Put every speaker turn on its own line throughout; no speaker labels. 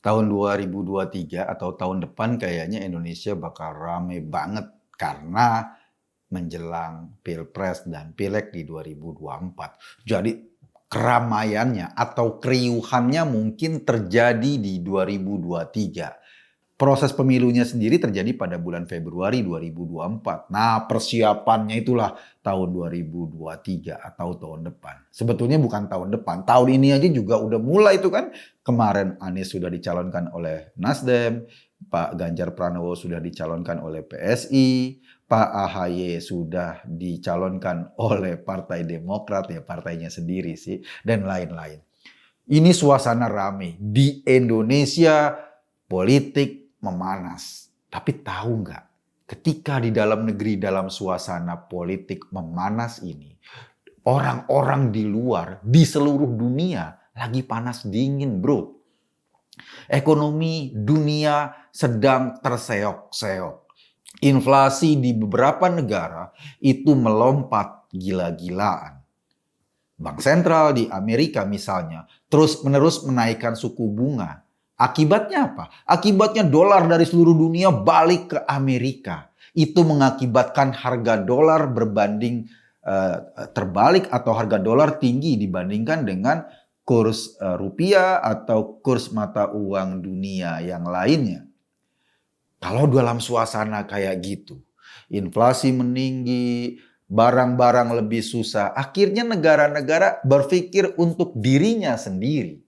Tahun 2023 atau tahun depan kayaknya Indonesia bakal rame banget karena menjelang Pilpres dan Pileg di 2024. Jadi keramaiannya atau keriuhannya mungkin terjadi di 2023. Proses pemilunya sendiri terjadi pada bulan Februari 2024. Nah, persiapannya itulah tahun 2023 atau tahun depan. Sebetulnya bukan tahun depan, tahun ini aja juga udah mulai itu kan. Kemarin Anies sudah dicalonkan oleh Nasdem, Pak Ganjar Pranowo sudah dicalonkan oleh PSI, Pak AHY sudah dicalonkan oleh Partai Demokrat, ya partainya sendiri sih, dan lain-lain. Ini suasana rame. Di Indonesia politik memanas. Tapi tahu nggak, ketika di dalam negeri dalam suasana politik memanas ini, orang-orang di luar, di seluruh dunia lagi panas dingin bro. Ekonomi dunia sedang terseok-seok. Inflasi di beberapa negara itu melompat gila-gilaan. Bank sentral di Amerika misalnya terus-menerus menaikkan suku bunga. Akibatnya apa? Akibatnya dolar dari seluruh dunia balik ke Amerika. Itu mengakibatkan harga dolar berbanding terbalik atau harga dolar tinggi dibandingkan dengan kurs rupiah atau kurs mata uang dunia yang lainnya. Kalau dalam suasana kayak gitu, inflasi meninggi, barang-barang lebih susah, akhirnya negara-negara berpikir untuk dirinya sendiri.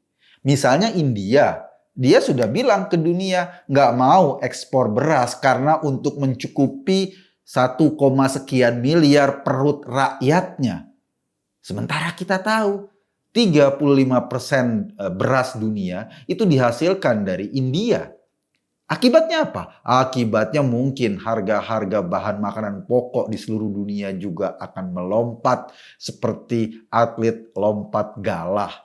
Misalnya India, dia sudah bilang ke dunia nggak mau ekspor beras karena untuk mencukupi 1, sekian miliar perut rakyatnya. Sementara kita tahu 35% beras dunia itu dihasilkan dari India. Akibatnya apa? Akibatnya mungkin harga-harga bahan makanan pokok di seluruh dunia juga akan melompat seperti atlet lompat galah.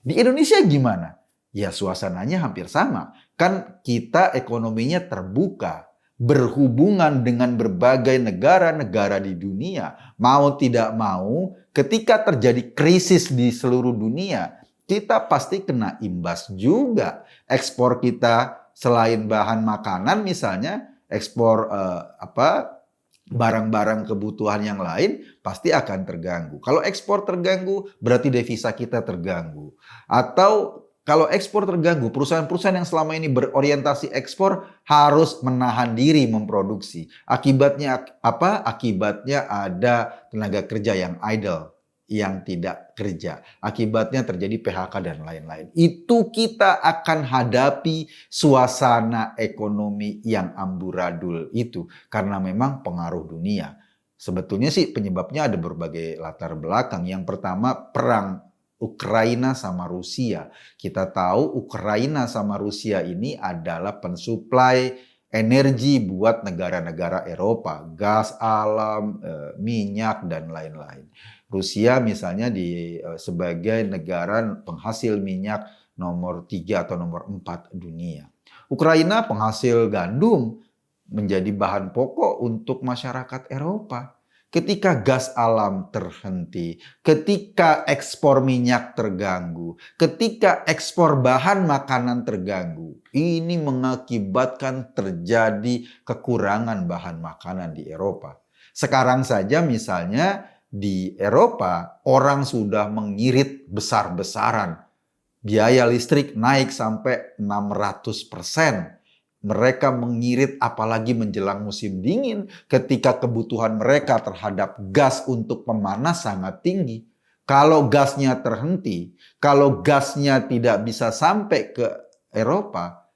Di Indonesia gimana? Ya suasananya hampir sama. Kan kita ekonominya terbuka, berhubungan dengan berbagai negara-negara di dunia. Mau tidak mau, ketika terjadi krisis di seluruh dunia, kita pasti kena imbas juga. Ekspor kita selain bahan makanan misalnya, ekspor barang-barang kebutuhan yang lain pasti akan terganggu. Kalau ekspor terganggu, berarti devisa kita terganggu. Atau kalau ekspor terganggu, perusahaan-perusahaan yang selama ini berorientasi ekspor harus menahan diri memproduksi. Akibatnya apa? Akibatnya ada tenaga kerja yang idle, yang tidak kerja. Akibatnya terjadi PHK dan lain-lain. Itu kita akan hadapi suasana ekonomi yang amburadul itu. Karena memang pengaruh dunia. Sebetulnya sih penyebabnya ada berbagai latar belakang. Yang pertama perang Ukraina sama Rusia. Kita tahu Ukraina sama Rusia ini adalah pensuplai energi buat negara-negara Eropa. Gas alam, minyak, dan lain-lain. Rusia misalnya sebagai negara penghasil minyak nomor 3 atau nomor 4 dunia. Ukraina penghasil gandum menjadi bahan pokok untuk masyarakat Eropa. Ketika gas alam terhenti, ketika ekspor minyak terganggu, ketika ekspor bahan makanan terganggu, ini mengakibatkan terjadi kekurangan bahan makanan di Eropa. Sekarang saja misalnya di Eropa, orang sudah mengirit besar-besaran. Biaya listrik naik sampai 600%. Mereka mengirit apalagi menjelang musim dingin ketika kebutuhan mereka terhadap gas untuk pemanas sangat tinggi. Kalau gasnya terhenti, kalau gasnya tidak bisa sampai ke Eropa,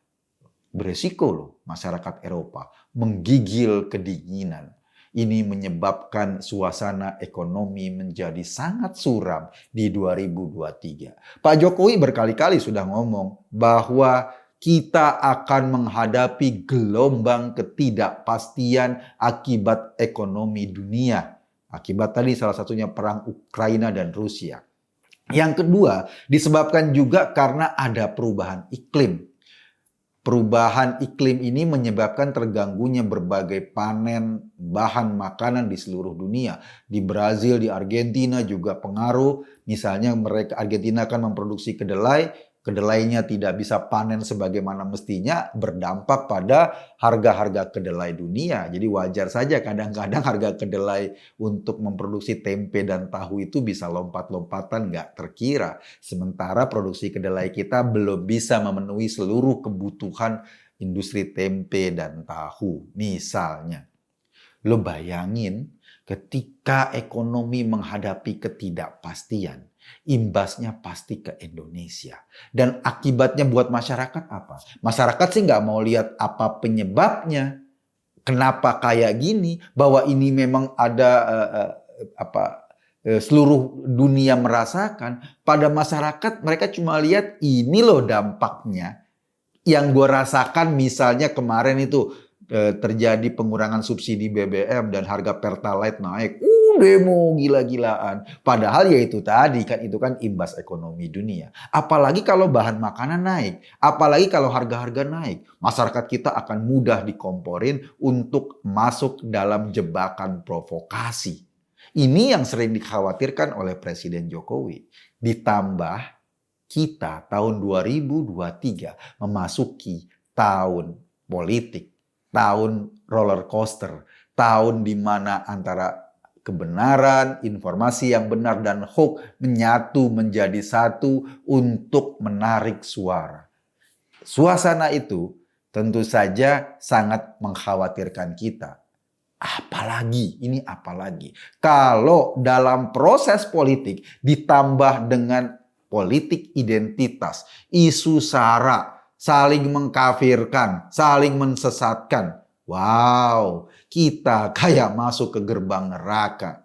beresiko loh masyarakat Eropa menggigil kedinginan. Ini menyebabkan suasana ekonomi menjadi sangat suram di 2023. Pak Jokowi berkali-kali sudah ngomong bahwa kita akan menghadapi gelombang ketidakpastian akibat ekonomi dunia. Akibat tadi salah satunya perang Ukraina dan Rusia. Yang kedua, disebabkan juga karena ada perubahan iklim. Perubahan iklim ini menyebabkan terganggunya berbagai panen bahan makanan di seluruh dunia. Di Brazil, di Argentina juga pengaruh. Misalnya Argentina akan memproduksi kedelai, kedelainya tidak bisa panen sebagaimana mestinya, berdampak pada harga-harga kedelai dunia. Jadi wajar saja kadang-kadang harga kedelai untuk memproduksi tempe dan tahu itu bisa lompat-lompatan nggak terkira. Sementara produksi kedelai kita belum bisa memenuhi seluruh kebutuhan industri tempe dan tahu. Misalnya, lo bayangin ketika ekonomi menghadapi ketidakpastian, imbasnya pasti ke Indonesia. Dan akibatnya buat masyarakat apa? Masyarakat sih nggak mau lihat apa penyebabnya. Kenapa kayak gini? Bahwa ini memang ada seluruh dunia merasakan. Pada masyarakat mereka cuma lihat ini loh dampaknya. Yang gue rasakan misalnya kemarin itu terjadi pengurangan subsidi BBM dan harga Pertalite naik. Demo gila-gilaan. Padahal ya itu tadi kan itu kan imbas ekonomi dunia. Apalagi kalau bahan makanan naik. Apalagi kalau harga-harga naik. Masyarakat kita akan mudah dikomporin untuk masuk dalam jebakan provokasi. Ini yang sering dikhawatirkan oleh Presiden Jokowi. Ditambah kita tahun 2023 memasuki tahun politik, tahun roller coaster, tahun di mana antara kebenaran, informasi yang benar dan hoax menyatu menjadi satu untuk menarik suara. Suasana itu tentu saja sangat mengkhawatirkan kita. Apalagi kalau dalam proses politik ditambah dengan politik identitas, isu sara, saling mengkafirkan, saling mensesatkan. Wow, kita kayak masuk ke gerbang neraka.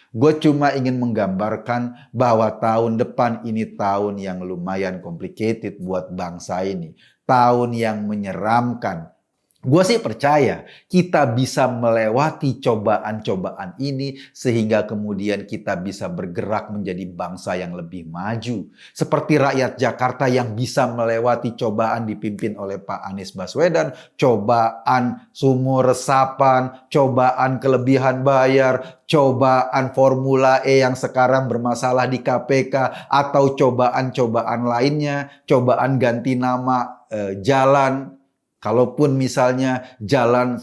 Gue cuma ingin menggambarkan bahwa tahun depan ini tahun yang lumayan complicated buat bangsa ini. Tahun yang menyeramkan. Gue sih percaya kita bisa melewati cobaan-cobaan ini sehingga kemudian kita bisa bergerak menjadi bangsa yang lebih maju. Seperti rakyat Jakarta yang bisa melewati cobaan dipimpin oleh Pak Anies Baswedan, cobaan sumur resapan, cobaan kelebihan bayar, cobaan Formula E yang sekarang bermasalah di KPK, atau cobaan-cobaan lainnya, cobaan ganti nama jalan. Kalaupun misalnya jalan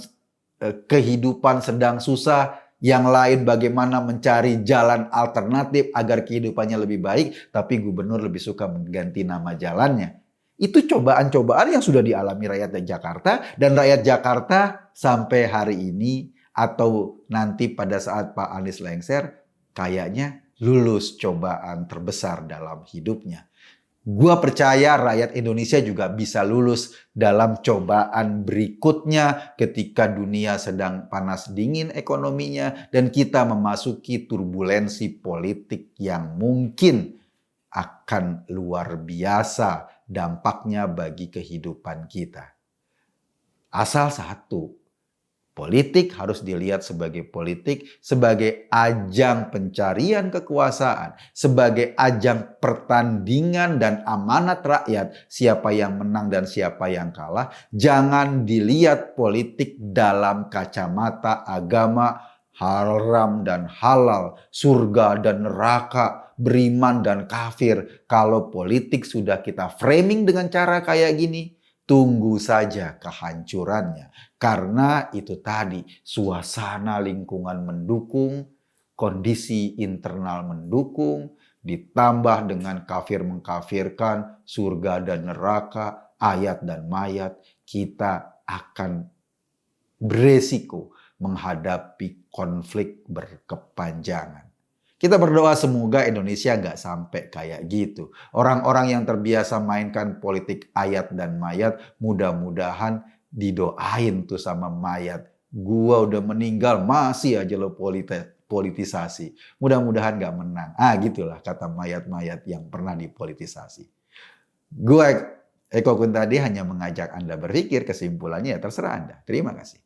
kehidupan sedang susah, yang lain bagaimana mencari jalan alternatif agar kehidupannya lebih baik, tapi gubernur lebih suka mengganti nama jalannya. Itu cobaan-cobaan yang sudah dialami rakyat Jakarta, dan rakyat Jakarta sampai hari ini atau nanti pada saat Pak Anies lengser, kayaknya lulus cobaan terbesar dalam hidupnya. Gua percaya rakyat Indonesia juga bisa lulus dalam cobaan berikutnya ketika dunia sedang panas dingin ekonominya dan kita memasuki turbulensi politik yang mungkin akan luar biasa dampaknya bagi kehidupan kita. Asal satu, politik harus dilihat sebagai politik, sebagai ajang pencarian kekuasaan, sebagai ajang pertandingan dan amanat rakyat, siapa yang menang dan siapa yang kalah. Jangan dilihat politik dalam kacamata agama, haram dan halal, surga dan neraka, beriman dan kafir. Kalau politik sudah kita framing dengan cara kayak gini, tunggu saja kehancurannya. Karena itu tadi, suasana lingkungan mendukung, kondisi internal mendukung, ditambah dengan kafir mengkafirkan, surga dan neraka, ayat dan mayat, kita akan beresiko menghadapi konflik berkepanjangan. Kita berdoa semoga Indonesia nggak sampai kayak gitu. Orang-orang yang terbiasa mainkan politik ayat dan mayat, mudah-mudahan didoain tuh sama mayat. Gua udah meninggal, masih aja lo politisasi. Mudah-mudahan nggak menang. Gitulah kata mayat-mayat yang pernah dipolitisasi. Gue, Eko Kuntadi, hanya mengajak Anda berpikir, kesimpulannya ya terserah Anda. Terima kasih.